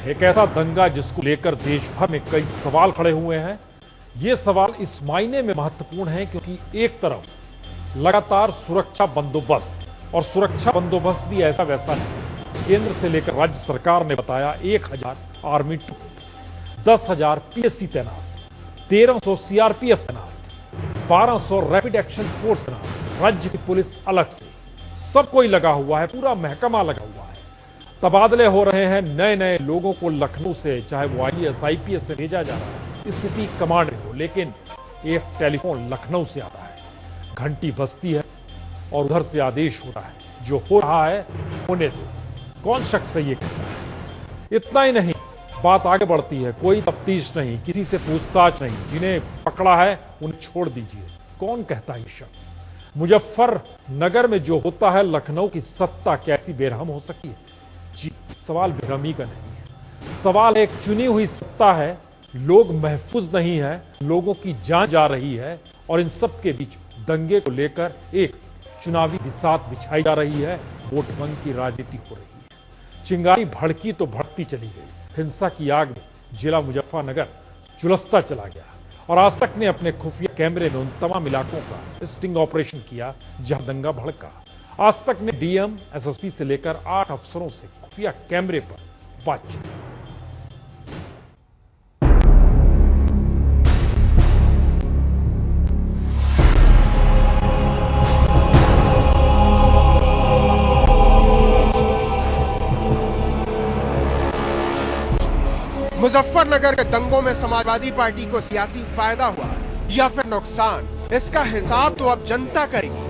एक ऐसा दंगा जिसको लेकर देश भर में कई सवाल खड़े हुए हैं। ये सवाल इस मायने में महत्वपूर्ण है क्योंकि एक तरफ लगातार सुरक्षा बंदोबस्त, और सुरक्षा बंदोबस्त भी ऐसा वैसा नहीं। केंद्र से लेकर राज्य सरकार ने बताया 1000 आर्मी ट्रूप, 10,000 पीएससी तैनात, 1300 सीआरपीएफ तैनात, 1200 रैपिड एक्शन फोर्स तैनात, राज्य की पुलिस अलग से, सब कोई लगा हुआ है, पूरा महकमा लगा हुआ है। तबादले हो रहे हैं, नए नए लोगों को लखनऊ से, चाहे वो आईएएस आईपीएस से भेजा जा रहा है, स्थिति कमांड में हो, लेकिन एक टेलीफोन लखनऊ से आता है, घंटी बजती है और उधर से आदेश होता है, जो हो रहा है होने दो। कौन शख्स है ये कहता है? इतना ही नहीं, बात आगे बढ़ती है, कोई तफ्तीश नहीं, किसी से पूछताछ नहीं, जिन्हें पकड़ा है उन्हें छोड़ दीजिए। कौन कहता है ये शख्स? मुजफ्फरनगर में जो होता है, लखनऊ की सत्ता कैसी बेरहम हो सकी है? जी, सवाल बेरहमी का नहीं है, सवाल एक चुनी हुई सत्ता है, लोग महफूज नहीं है, लोगों की जान जा रही है, और इन सब के बीच दंगे को लेकर एक चुनावी बिसात बिछाई जा रही है, वोट बैंक की राजनीति हो रही है। चिंगारी भड़की तो भड़कती चली गई, हिंसा की आग में जिला मुजफ्फरनगर झुलसता चला गया, और आज तक ने अपने खुफिया कैमरे में उन तमाम इलाकों का स्टिंग ऑपरेशन किया जहां दंगा भड़का। आज तक ने डीएम, एसएसपी से लेकर 8 अफसरों से खुफिया कैमरे पर बातचीत। मुजफ्फरनगर के दंगों में समाजवादी पार्टी को सियासी फायदा हुआ या फिर नुकसान, इसका हिसाब तो अब जनता करेगी।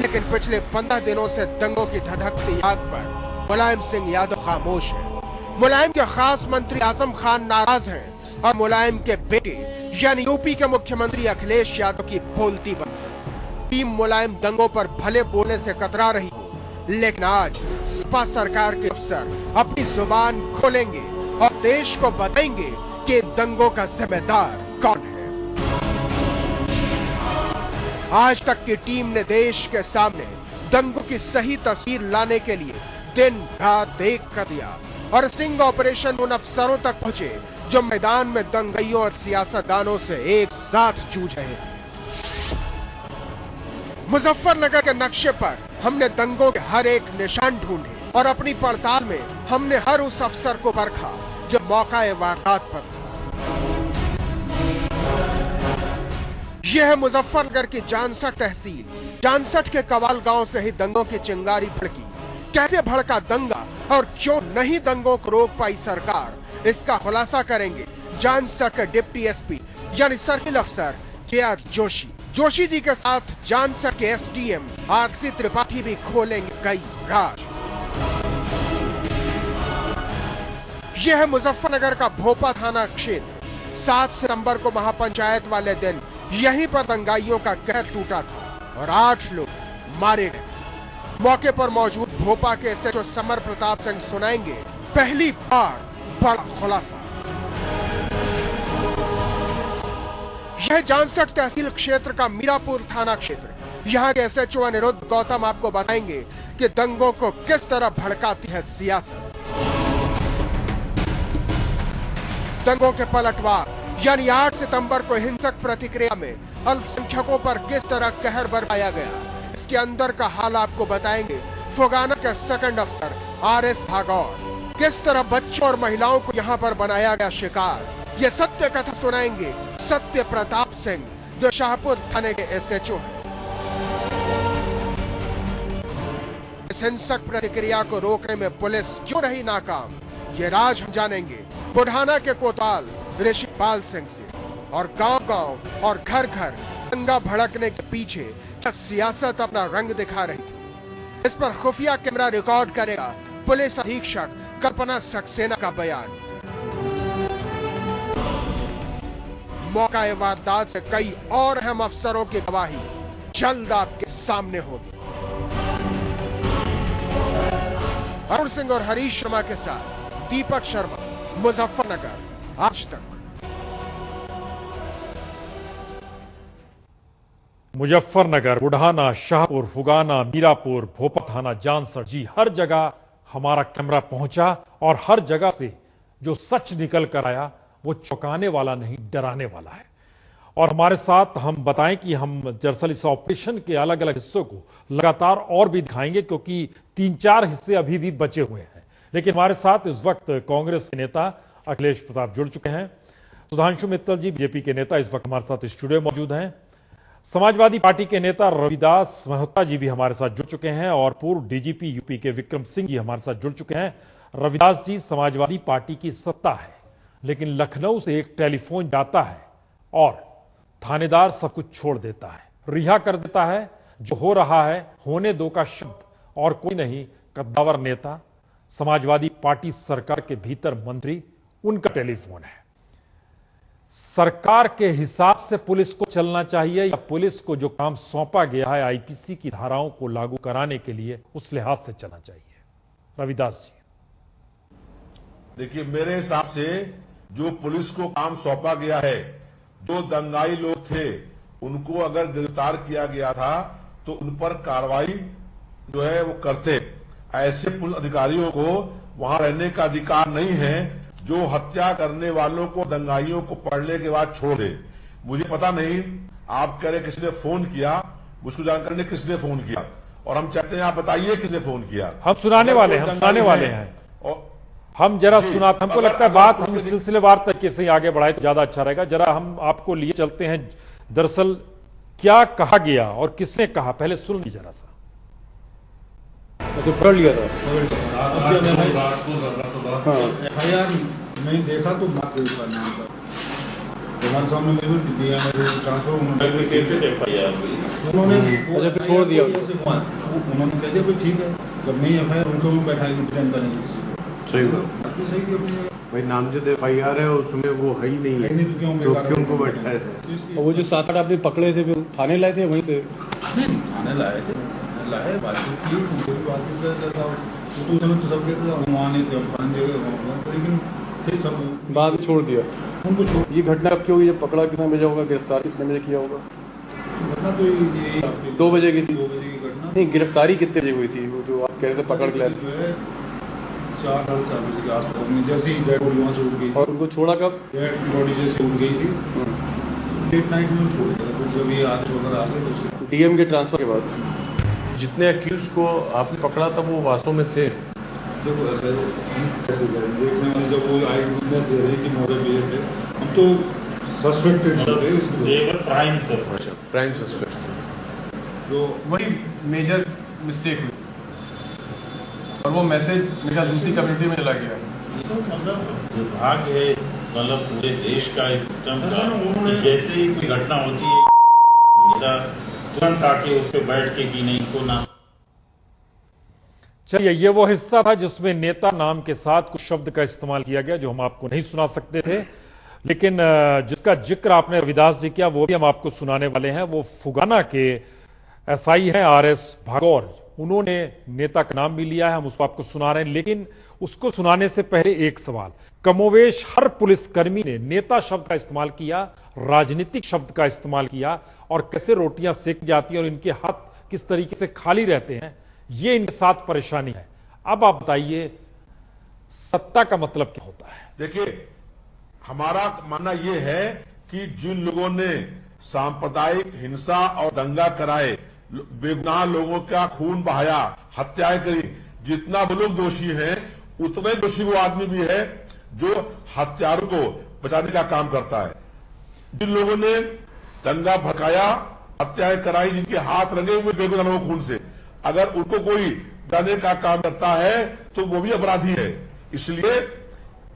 लेकिन पिछले 15 दिनों से दंगों की धधकती आग पर मुलायम सिंह यादव खामोश है। मुलायम के खास मंत्री आजम खान नाराज हैं और मुलायम के बेटे यानी यूपी के मुख्यमंत्री अखिलेश यादव की बोलती बंद। टीम मुलायम दंगों पर भले बोलने से कतरा रही हो, लेकिन आज सपा सरकार के अफसर अपनी जुबान खोलेंगे और देश को बताएंगे कि दंगों का जिम्मेदार कौन है। आज तक की टीम ने देश के सामने दंगों की सही तस्वीर लाने के लिए दिन रात एक कर दिया, और स्टिंग ऑपरेशन उन अफसरों तक पहुंचे जो मैदान में दंगइयों और सियासतदानों से एक साथ जूझ रहे थे। मुजफ्फरनगर के नक्शे पर हमने दंगों के हर एक निशान ढूंढे और अपनी पड़ताल में हमने हर उस अफसर को परखा जो मौका वारदात पर था। यह है मुजफ्फरनगर की जानसठ तहसील। जानसठ के कवाल गांव से ही दंगों की चिंगारी भड़की। कैसे भड़का दंगा और क्यों नहीं दंगों को रोक पाई सरकार, इसका खुलासा करेंगे जानसठ के डिप्टी एसपी यानी सर्किल अफसर के जोशी जी के साथ जानसठ के एसडीएम आरसी त्रिपाठी भी खोलेंगे कई राज। यह है मुजफ्फरनगर का भोपा थाना क्षेत्र। 7 सितंबर को महापंचायत वाले दिन यहीं पर दंगाइयों का कहर टूटा था और 8 लोग मारे गए। मौके पर मौजूद भोपा के एसएचओ समर प्रताप सिंह सुनाएंगे पहली बार बड़ा खुलासा। यह जानसठ तहसील क्षेत्र का मीरापुर थाना क्षेत्र। यहाँ के एसएचओ अनिरुद्ध गौतम आपको बताएंगे कि दंगों को किस तरह भड़काती है सियासत। दंगों के पलटवार यानी 8 सितंबर को हिंसक प्रतिक्रिया में अल्पसंख्यकों पर किस तरह कहर बरपाया गया, इसके अंदर का हाल आपको बताएंगे फुगाना के सेकंड अफसर आरएस भागौर। किस तरह बच्चों और महिलाओं को यहां पर बनाया गया शिकार, ये सत्य कथा सुनाएंगे सत्य प्रताप सिंह जो शाहपुर थाने के एसएचओ हैं। इस हिंसक प्रतिक्रिया को रोकने में पुलिस क्यों रही नाकाम, ये राज हम जानेंगे बुढ़ाना के कोतवाल ऋषिपाल सिंह से। और गांव-गांव और घर-घर दंगा भड़कने के पीछे क्या सियासत अपना रंग दिखा रही थी, इस पर खुफिया कैमरा रिकॉर्ड करेगा पुलिस अधीक्षक कल्पना सक्सेना का बयान। मौका वारदात से कई और अहम अफसरों की गवाही जल्द आपके सामने होगी। अरुण सिंह और हरीश शर्मा के साथ दीपक शर्मा, मुजफ्फरनगर, आज तक। मुजफ्फरनगर, बुढ़ाना, शाहपुर, फुगाना, मीरापुर, भोपा थाना, जानसठ, जी हर जगह हमारा कैमरा पहुंचा और हर जगह से जो सच निकल कर आया वो चौंकाने वाला नहीं, डराने वाला है। और हमारे साथ हम बताएं कि हम दरअसल इस ऑपरेशन के अलग अलग हिस्सों को लगातार और भी दिखाएंगे, क्योंकि 3-4 हिस्से अभी भी बचे हुए हैं। लेकिन हमारे साथ इस वक्त कांग्रेस के नेता अखिलेश प्रताप जुड़ चुके हैं। सुधांशु मित्तल जी बीजेपी के नेता इस वक्त हमारे साथ स्टूडियो में मौजूद हैं। समाजवादी पार्टी के नेता रविदास मेहता जी भी हमारे साथ जुड़ चुके हैं और पूर्व डीजीपी यूपी के विक्रम सिंह जी हमारे साथ जुड़ चुके हैं। रविदास जी, समाजवादी पार्टी की सत्ता है, लेकिन लखनऊ से एक टेलीफोन जाता है और थानेदार सब कुछ छोड़ देता है, रिहा कर देता है। जो हो रहा है होने दो का शब्द और कोई नहीं, कद्दावर नेता, समाजवादी पार्टी सरकार के भीतर मंत्री, उनका टेलीफोन है। सरकार के हिसाब से पुलिस को चलना चाहिए या पुलिस को जो काम सौंपा गया है आईपीसी की धाराओं को लागू कराने के लिए, उस लिहाज से चलना चाहिए? रविदास जी। देखिए, मेरे हिसाब से जो पुलिस को काम सौंपा गया है, जो दंगाई लोग थे उनको अगर गिरफ्तार किया गया था तो उन पर कार्रवाई जो है वो करते। ऐसे पुलिस अधिकारियों को वहां रहने का अधिकार नहीं है जो हत्या करने वालों को, दंगाइयों को पकड़ने के बाद छोड़ दे। मुझे पता नहीं, आप कह रहे किसने फोन किया, मुझको जानकारी नहीं किसने फोन किया, और हम चाहते हैं आप बताइए किसने फोन किया। हम सुनाने वाले हैं, हम सुनाने वाले हैं और हम जरा सुनाते। हमको लगता है बात हम सिलसिलेवार तरीके से आगे बढ़ाए तो ज्यादा अच्छा रहेगा। जरा हम आपको लिए चलते हैं, दरअसल क्या कहा गया और किसने कहा, पहले सुन लीजिए जरा सा। तो पकड़ लिया था। FIR नहीं देखा तो बात करी पर नाम पर हमारे सामने ट्रांसफर उन्होंने छोड़ दिया। उन्होंने कह दिया भाई ठीक है, जब नहीं FIR उनको भी बैठाएंगे, डिटेन करेंगे। सही भाई नामजद FIR है उसमें वो है ही नहीं है, तो क्यों उनको बैठाया है? वो जो 7-8 आदमी पकड़े थे फिर थाने लाए थे, वहीं से थाने लाए थे, लाए बातचीत की, उनसे भी बातचीत करता था। तो सब कहते थे हम वहाँ नहीं थे, हम पानी जगह, लेकिन थे सब बाद में छोड़ दिया उनको। ये घटना कब की हुई, जब पकड़ा कितना बजे होगा, गिरफ्तारी कितने बजे किया होगा? घटना तो यही 2 बजे की थी। 2 बजे की घटना नहीं, गिरफ्तारी कितने बजे हुई थी? वो जो आप कह रहे थे पकड़ के लाए थे, 4-4:30 बजे के आसपास, जैसे ही डेड बॉडी वहाँ से उठ गई। और उनको छोड़ा कब? डेड बॉडी जैसे उठ गई थी, लेट नाइट में छोड़ दिया था। जब ये आदेश होकर आ गए तो DM के ट्रांसफर के बाद जितने अक्यूज को आपने पकड़ा था वो वास्तव में थे? देखो ऐसे कैसे देखने वाले जब वो आई विटनेस दे रहे कि मौके पे ये थे, हम तो सस्पेक्टेड थे इसलिए प्राइम सस्पेक्ट जो वही मेजर मिस्टेक हुई और वो मैसेज मेरा दूसरी कम्युनिटी में चला गया। विभाग है, मतलब पूरे देश का सिस्टम का, उन्होंने जैसे ही कोई घटना होती है तुरंत आके उस पर बैठ के कि नहीं को ना। चलिए, ये वो हिस्सा था जिसमें नेता नाम के साथ कुछ शब्द का इस्तेमाल किया गया जो हम आपको नहीं सुना सकते थे, लेकिन जिसका जिक्र आपने रविदास जी किया वो भी हम आपको सुनाने वाले हैं। वो फुगाना के SI हैं RS भागौर, उन्होंने नेता का नाम भी लिया है, हम उसको आपको सुना रहे हैं। लेकिन उसको सुनाने से पहले एक सवाल, कमोवेश हर पुलिसकर्मी ने नेता शब्द का इस्तेमाल किया, राजनीतिक शब्द का इस्तेमाल किया, और कैसे रोटियां सेक जाती हैं और इनके हाथ किस तरीके से खाली रहते हैं, ये इनके साथ परेशानी है। अब आप बताइए, सत्ता का मतलब क्या होता है? देखिए, हमारा मानना यह है कि जिन लोगों ने सांप्रदायिक हिंसा और दंगा कराए, बेगुनाह लोगों का खून बहाया, हत्याएं करी, जितना वो लोग दोषी हैं उतने दोषी वो आदमी भी है जो हत्यारों को बचाने का काम करता है। जिन लोगों ने दंगा भड़काया, हत्याएं कराई, जिनके हाथ रंगे हुए बेगुनाह लोगों खून से, अगर उनको कोई बचाने का काम करता है तो वो भी अपराधी है। इसलिए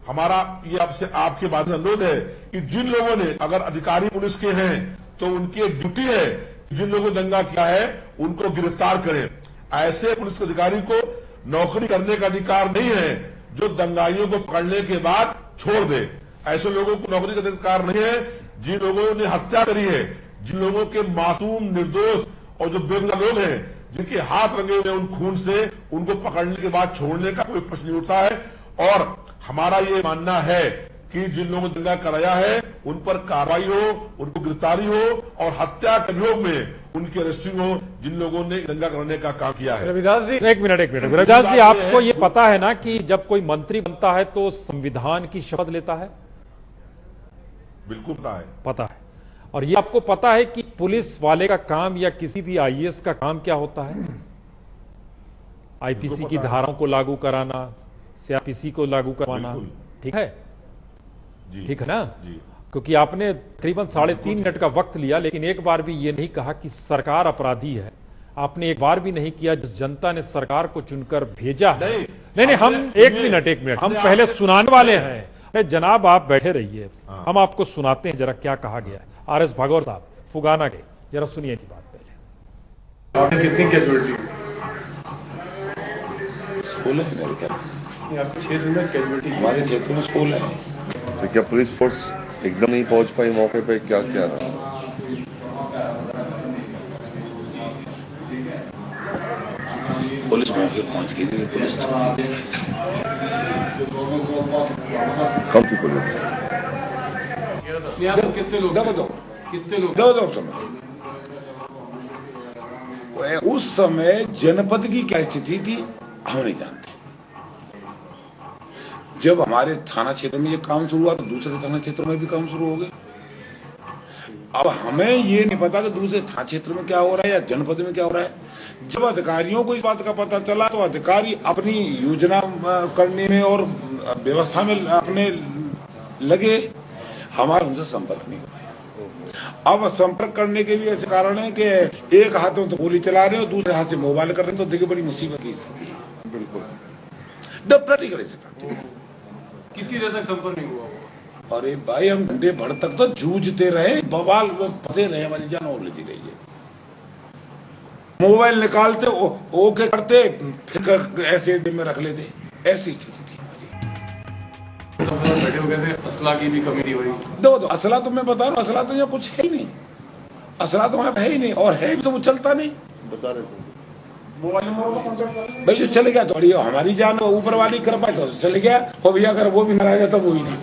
हमारा ये आपसे आपके माध्यम से अनुरोध है कि जिन लोगों ने, अगर अधिकारी पुलिस के हैं तो उनकी एक ड्यूटी है, जिन लोगों ने दंगा किया है उनको गिरफ्तार करें। ऐसे पुलिस अधिकारी को नौकरी करने का अधिकार नहीं है जो दंगाइयों को पकड़ने के बाद छोड़ दे। ऐसे लोगों को नौकरी का अधिकार नहीं है जिन लोगों ने हत्या करी है, जिन लोगों के मासूम, निर्दोष और जो बेगुनाह लोग हैं, जिनके हाथ रंगे हुए उन खून से, उनको पकड़ने के बाद छोड़ने का कोई प्रश्न नहीं उठता है। और हमारा ये मानना है कि जिन लोगों ने दंगा कराया है उन पर कार्रवाई हो, उनको गिरफ्तारी हो और हत्या के अभियोग में उनकी अरेस्टिंग हो। जिन लोगों ने दंगा करने का काम किया है। रविदास जी एक मिनट रविदास जी, आपको ये पता है ना कि जब कोई मंत्री बनता है तो संविधान की शपथ लेता है? बिल्कुल पता है। और ये आपको पता है कि पुलिस वाले का काम या किसी भी आईएएस का काम क्या होता है? आईपीसी की धाराओं को लागू कराना, सीआरपीसी को लागू करवाना, ठीक है? ठीक है ना? क्योंकि आपने तकरीबन 3.5 मिनट का वक्त लिया, लेकिन एक बार भी ये नहीं कहा कि सरकार अपराधी है। आपने एक बार भी नहीं किया जिस जनता ने सरकार को चुनकर भेजा है। नहीं, हम एक मिनट हम पहले सुनाने वाले हैं। जनाब आप बैठे रहिए, हम आपको सुनाते हैं जरा क्या कहा गया है। आरएस भागौर साहब फुगाना के, जरा सुनिए की बात पहले। आपने कितनी कैजुअलिटी? 16 है मेरे ख्याल। आपके क्षेत्र में कैजुअलिटी? हमारे क्षेत्र में 16 है। तो क्या पुलिस फोर्स एकदम नहीं पहुंच पाई मौके पे? क्या क्या रहा? पुलिस मौके पहुंच गई थी। पुलिस कम थी पुलिस। कितने लोग? उस समय जनपद की क्या स्थिति थी हम नहीं जानते। जब हमारे थाना क्षेत्र में ये काम शुरू हुआ तो दूसरे थाना क्षेत्रों में भी काम शुरू हो गया। अब हमें ये नहीं पता कि दूसरे थाना क्षेत्र में क्या हो रहा है या जनपद में क्या हो रहा है। जब अधिकारियों को इस बात का पता चला तो अधिकारी अपनी योजना करने में और व्यवस्था में अपने लगे, हमारा उनसे संपर्क नहीं हो पाया। अब संपर्क करने के भी ऐसे कारण है कि एक हाथ में तो गोली चला रहे हो, दूसरे हाथ से मोबाइल कर रहे हैं, तो देखिए बड़ी मुसीबत की स्थिति है। बिल्कुल प्रैक्टिकल कितनी देर तक संपर्क नहीं हुआ? अरे भाई हम घंटे भर तक तो जूझते रहे, बवाल फंसे रहे, हमारी जान और लेती रही है। मोबाइल निकालते ओके करते फिर ऐसे दिन में रख लेते, ऐसी स्थिति थी हमारी। बैठे हो गए थे, असला की भी कमी थी भाई। दो असला तो मैं बता रहा हूँ, असला तो यहाँ कुछ है ही नहीं। असला तो वहाँ है ही नहीं, और है भी तो वो चलता नहीं। बता रहे थे भाई जो चले गया तो हमारी जान ऊपर वाली कृपा तो चले गया, और भैया अगर वो भी नाराज है तो वो ही नहीं।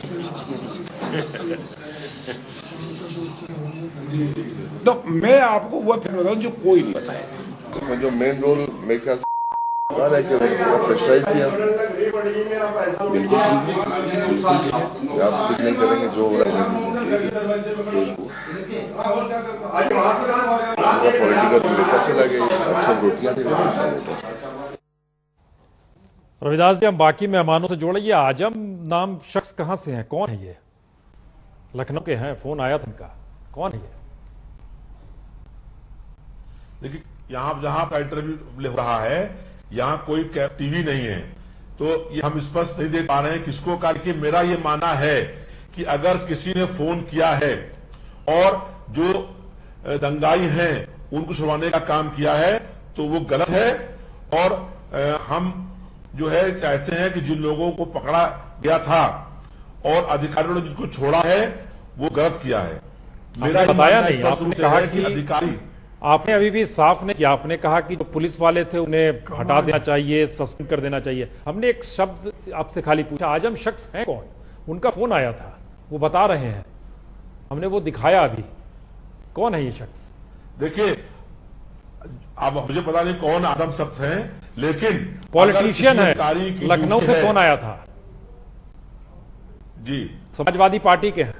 तो मैं आपको वो फिर बताऊं जो कोई नहीं बताया। जो मेन रोल मेरे ख्याल से प्रेशराइज किया। बिल्कुल ठीक है, बिल्कुल ठीक है। आप कुछ नहीं करेंगे जो हो रहा है पॉलिटिकल लेकर चला गया। अच्छा रोटियां थी। रविदास जी हम बाकी मेहमानों से जोड़े, ये आजम नाम शख्स कहां से हैं? कौन है ये? लखनऊ के हैं, फोन आया था इनका। कौन है ये? देखिए यहाँ जहां का इंटरव्यू हो रहा है यहाँ कोई टीवी नहीं है, तो ये हम स्पष्ट नहीं दे पा रहे हैं किसको का। कि मेरा ये मानना है कि अगर किसी ने फोन किया है और जो दंगाई हैं उनको छुड़वाने का काम किया है तो वो गलत है। और हम जो है चाहते हैं कि जिन लोगों को पकड़ा गया था और अधिकारियों ने जिनको छोड़ा है वो गलत किया है। मेरा बताया नहीं, आपने कहा कि अधिकारी, आपने अभी भी साफ नहीं किया। आपने कहा कि जो पुलिस वाले थे उन्हें हटा देना चाहिए, सस्पेंड कर देना चाहिए। हमने एक शब्द आपसे खाली पूछा, आजम शख्स है कौन? उनका फोन आया था, वो बता रहे हैं, हमने वो दिखाया अभी। कौन है ये शख्स? देखिए अब मुझे पता नहीं कौन आजम शख्स है, लेकिन पॉलिटिशियन है। लखनऊ से फोन आया था जी, समाजवादी पार्टी के हैं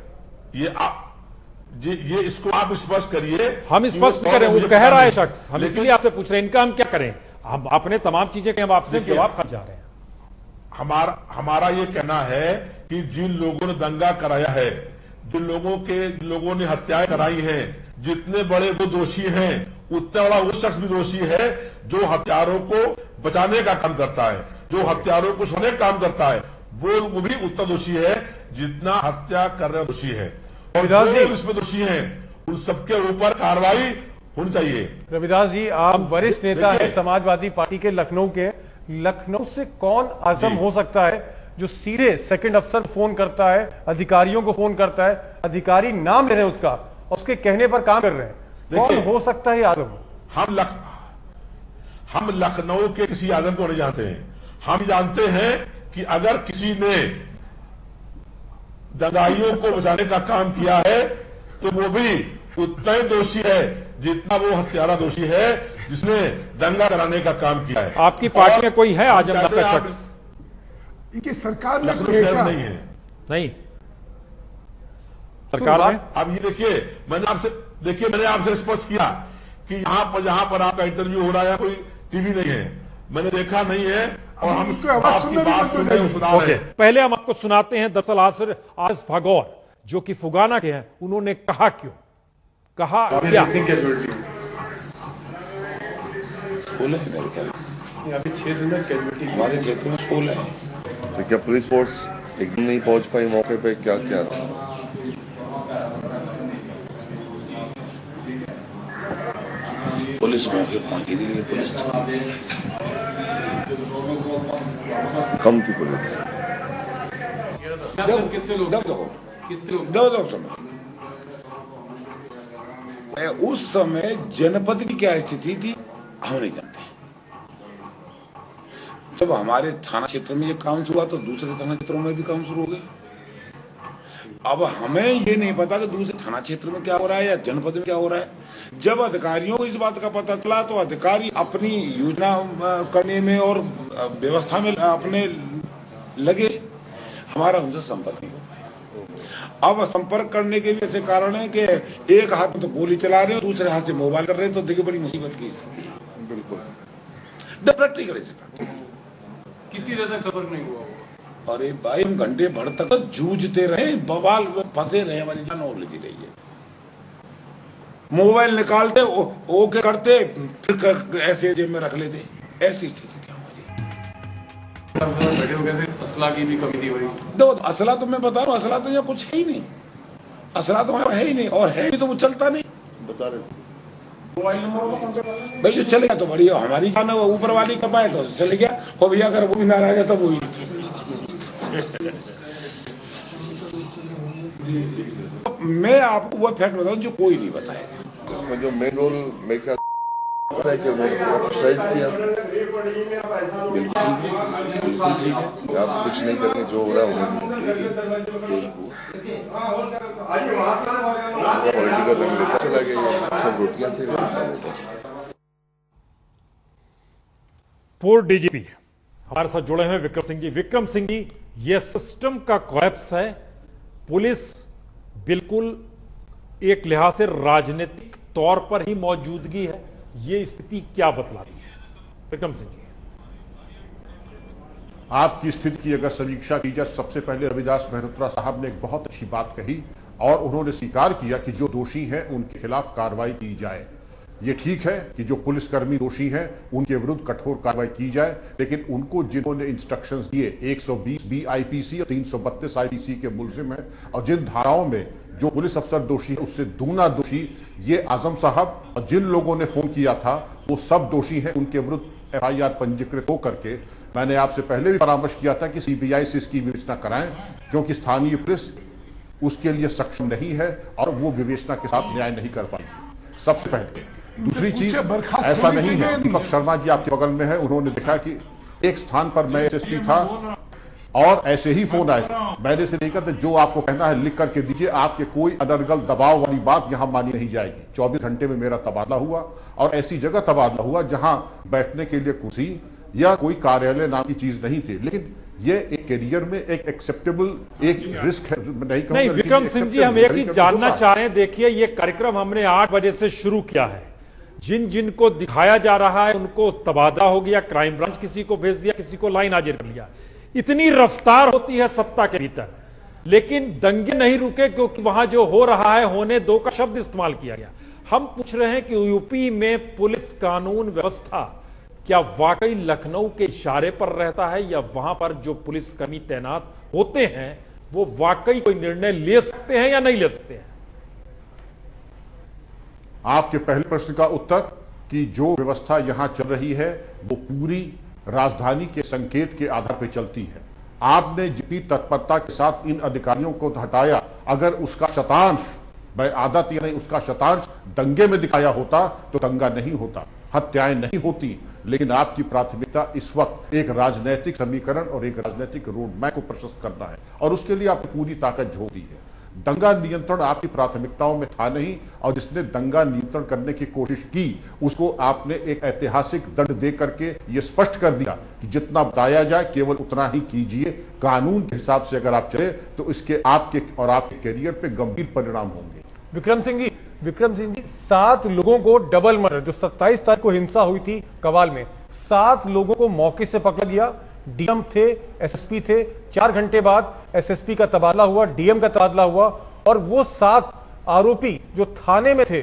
ये इसको आप स्पष्ट करिए। हम स्पष्ट करें, वो कह रहा है शख्स, हम इसलिए आपसे पूछ रहे हैं इनका हम क्या करें। हम अपने तमाम चीजें के हम आपसे जवाब खा जा रहे हैं। हमारा ये कहना है कि जिन लोगों ने दंगा कराया है, जिन लोगों ने हत्याएं कराई हैं, जितने बड़े वो दोषी हैं उतना बड़ा वो शख्स भी दोषी है जो हत्यारों को बचाने का काम करता है, जो हत्यारों को छुड़ाने का काम करता है, वो भी उतना दोषी है जितना हत्या कर रहे दोषी है। और जो इसमें दोषी हैं उन सबके ऊपर कार्रवाई होनी चाहिए। रविदास जी आप वरिष्ठ नेता है समाजवादी पार्टी के लखनऊ के, लखनऊ से कौन आजम हो सकता है जो सीधे सेकंड अफसर फोन करता है, अधिकारियों को फोन करता है, अधिकारी नाम ले रहे हैं उसका और उसके कहने पर काम कर रहे हैं? कौन हो सकता है आजम? हम लखनऊ के किसी आजम को नहीं जानते हैं। हम जानते हैं कि अगर किसी ने दंगाइयों को बचाने का काम किया है तो वो भी उतना ही दोषी है जितना वो हत्यारा दोषी है जिसने दंगा कराने का काम किया है। आपकी पार्टी में कोई है आजम नाम का शख्स? इनकी सरकार में लखनऊ शहर नहीं है, नहीं सरकार में। अब ये देखिए, मैंने आपसे स्पष्ट किया कि जहां पर आपका इंटरव्यू हो रहा है कोई टीवी नहीं है, मैंने देखा नहीं है और हम आपकी बात सुन रहे हैं। ओके, पहले हम आपको सुनाते हैं। दरअसल आसिफ भागौर जो कि फुगाना के हैं, उन्होंने कहा क्यों, कहा क्या? स्कूल है मेरे ख्याल में क्षेत्र में कैजुअलिटी हमारे क्षेत्र में स्कूल है। तो क्या पुलिस फोर्स एकदम नहीं पहुंच पाई मौके पे? क्या क्या पुलिस मौके पहुंची थी लेकिन पुलिस कम थी पुलिस। उस समय जनपद की क्या स्थिति थी हम नहीं जानते। जब हमारे थाना क्षेत्र में ये काम शुरू हुआ तो दूसरे थाना क्षेत्रों में भी काम शुरू हो गया। अब हमें ये नहीं पता कि दूसरे थाना क्षेत्र में क्या हो रहा है या जनपद में क्या हो रहा है। जब अधिकारियों को इस बात का पता चला तो अधिकारी अपनी योजना करने में और व्यवस्था में अपने लगे, हमारा उनसे संपर्क नहीं हो पाया। अब संपर्क करने के भी ऐसे कारण है कि एक हाथ में तो गोली चला रहे हो, दूसरे हाथ से मोबाइल कर रहे हैं, तो देखिए बड़ी मुसीबत की स्थिति है। बिल्कुल प्रैक्टिकल कितनी देर तक संपर्क नहीं हुआ? अरे भाई हम घंटे भर तक जूझते रहे, बवाल में फंसे रहे, हमारी जान और लगी रही है। मोबाइल निकालते ओके करते फिर ऐसे जेब में रख लेते, ऐसी स्थिति थी हमारी। असला की भी कमी थी भाई। दो असला तो मैं बता रहा हूँ, असला तो यहाँ कुछ है ही नहीं, असला तो हमारा है ही नहीं, और है भी तो वो चलता नहीं। बता रहे भाई जो चले गया तो बढ़िया, हमारी जान ऊपर वाली कब आए तो चले गया हो भैया, अगर वो भी नाराज है तो वही। मैं आपको वो फैक्ट बताऊं जो कोई नहीं बताएगा। उसमें जो मेन रोल मैं क्या है कि उन्होंने प्रेशराइज किया। बिल्कुल ठीक है, आप कुछ नहीं करेंगे, जो हो रहा है पॉलिटिकल रंग लेता चला गया, सब रोटियां से। पूर्व डीजीपी हमारे साथ जुड़े हुए विक्रम सिंह जी। विक्रम सिंह जी, यह सिस्टम का कोलैप्स है, पुलिस बिल्कुल एक लिहाज से राजनीतिक तौर पर ही मौजूदगी है, ये स्थिति क्या बतलाती है? विक्रम सिंह जी, आपकी स्थिति की अगर समीक्षा की जाए, सबसे पहले रविदास मेहरोत्रा साहब ने एक बहुत अच्छी बात कही और उन्होंने स्वीकार किया कि जो दोषी हैं उनके खिलाफ कार्रवाई की जाए। ये ठीक है कि जो पुलिसकर्मी दोषी हैं उनके विरुद्ध कठोर कार्रवाई की जाए, लेकिन उनको जिन्होंने इंस्ट्रक्शंस दिए 120 BIPC और 332 IPC के मुलजिम हैं, और जिन धाराओं में जो पुलिस अफसर दोषी है उससे दूना दोषी ये आजम साहब और जिन लोगों ने फोन किया था वो सब दोषी हैं। उनके विरुद्ध FIR पंजीकृत होकर के मैंने आपसे पहले भी परामर्श किया था कि CBI से इसकी विवेचना कराएं, क्योंकि स्थानीय पुलिस उसके लिए सक्षम नहीं है और वो विवेचना के साथ न्याय नहीं कर पाएगी। सबसे पहले दूसरी चीज, ऐसा नहीं है, दीपक शर्मा जी आपके बगल में है, उन्होंने देखा कि एक स्थान पर मैं SSP था और ऐसे ही फोन आए, मैंने से नहीं कहा जो आपको कहना है लिख करके दीजिए, आपके कोई अनर्गल दबाव वाली बात यहां मानी नहीं जाएगी। 24 घंटे में मेरा तबादला हुआ और ऐसी जगह तबादला हुआ जहां बैठने के लिए कुर्सी या कोई कार्यालय नाम की चीज नहीं थी, लेकिन ये एक करियर में एक एक्सेप्टेबल एक रिस्क है। नहीं विक्रम सिंह जी, हम एक चीज जानना चाह रहे हैं। देखिए, ये कार्यक्रम हमने 8 बजे से शुरू किया है, जिन जिनको दिखाया जा रहा है उनको तबादला हो गया, क्राइम ब्रांच किसी को भेज दिया, किसी को लाइन हाजिर कर लिया। इतनी रफ्तार होती है सत्ता के भीतर, लेकिन दंगे नहीं रुके क्योंकि वहां जो हो रहा है होने दो का शब्द इस्तेमाल किया गया। हम पूछ रहे हैं कि यूपी में पुलिस कानून व्यवस्था क्या वाकई लखनऊ के इशारे पर रहता है, या वहां पर जो पुलिसकर्मी तैनात होते हैं वो वाकई कोई निर्णय ले सकते हैं या नहीं ले सकते हैं? आपके पहले प्रश्न का उत्तर कि जो व्यवस्था यहां चल रही है वो पूरी राजधानी के संकेत के आधार पर चलती है। आपने जितनी तत्परता के साथ इन अधिकारियों को हटाया, अगर उसका शतांश आदत या नहीं उसका शतांश दंगे में दिखाया होता तो दंगा नहीं होता, हत्याएं नहीं होती। लेकिन आपकी प्राथमिकता इस वक्त एक राजनीतिक समीकरण और एक राजनीतिक रोड मैप को प्रशस्त करना है और उसके लिए आपने पूरी ताकत झोंक दी है। दंगा नियंत्रण आपकी प्राथमिकताओं में था नहीं, और जिसने दंगा नियंत्रण करने की कोशिश की उसको आपने एक ऐतिहासिक दंड दे करके ये स्पष्ट कर दिया कि जितना बताया जाए केवल उतना ही कीजिए। कानून के हिसाब से अगर आप चले तो इसके आपके और आपके करियर पे गंभीर परिणाम होंगे। विक्रम सिंह जी 7 लोगों को डबल मर्डर, जो 27 तारीख को हिंसा हुई थी कवाल में, 7 लोगों को मौके से पकड़ा गया। डीएम थे, एसएसपी थे, 4 घंटे बाद एसएसपी का तबादला हुआ, डीएम का तबादला हुआ, और वो 7 आरोपी जो थाने में थे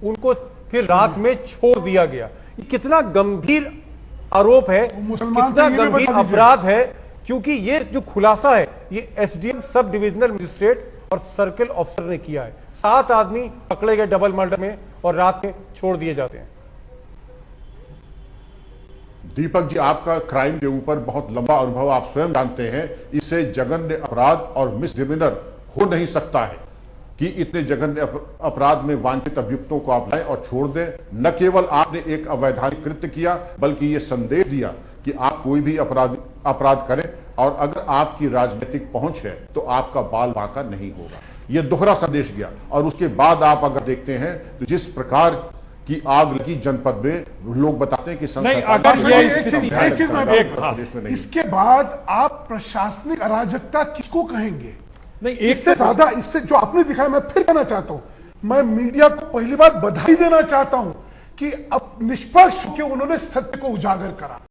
उनको फिर रात में छोड़ दिया गया। ये कितना गंभीर आरोप है, कितना गंभीर अपराध है, क्योंकि ये जो खुलासा है ये एसडीएम सब डिविजनल मजिस्ट्रेट और सर्किल ऑफिसर ने किया है। 7 आदमी पकड़े गए डबल मर्डर में और रात में छोड़ दिए जाते हैं। दीपक जी, आपका क्राइम के ऊपर बहुत लंबा अनुभव, आप स्वयं जानते हैं इससे जघन्य अपराध और मिसडिमिनर हो नहीं सकता है कि इतने जघन्य अपराध में वांछित अभियुक्तों को आप लाएं और छोड़ दें। न केवल आपने एक अवैधानिक कृत्य किया बल्कि यह संदेश दिया कि आप कोई भी अपराध करें और अगर आपकी राजनीतिक पहुंच है तो आपका बाल बांका नहीं होगा। यह दोहरा संदेश गया। और उसके बाद आप अगर देखते हैं तो जिस प्रकार की आग लगी जनपद में, लोग बताते हैं कि इसके बाद आप प्रशासनिक अराजकता किसको कहेंगे? नहीं, इससे ज्यादा, इससे जो आपने दिखाया, मैं फिर कहना चाहता हूं, मैं मीडिया को पहली बार बधाई देना चाहता हूं कि अब निष्पक्ष होकर उन्होंने सत्य को उजागर करा।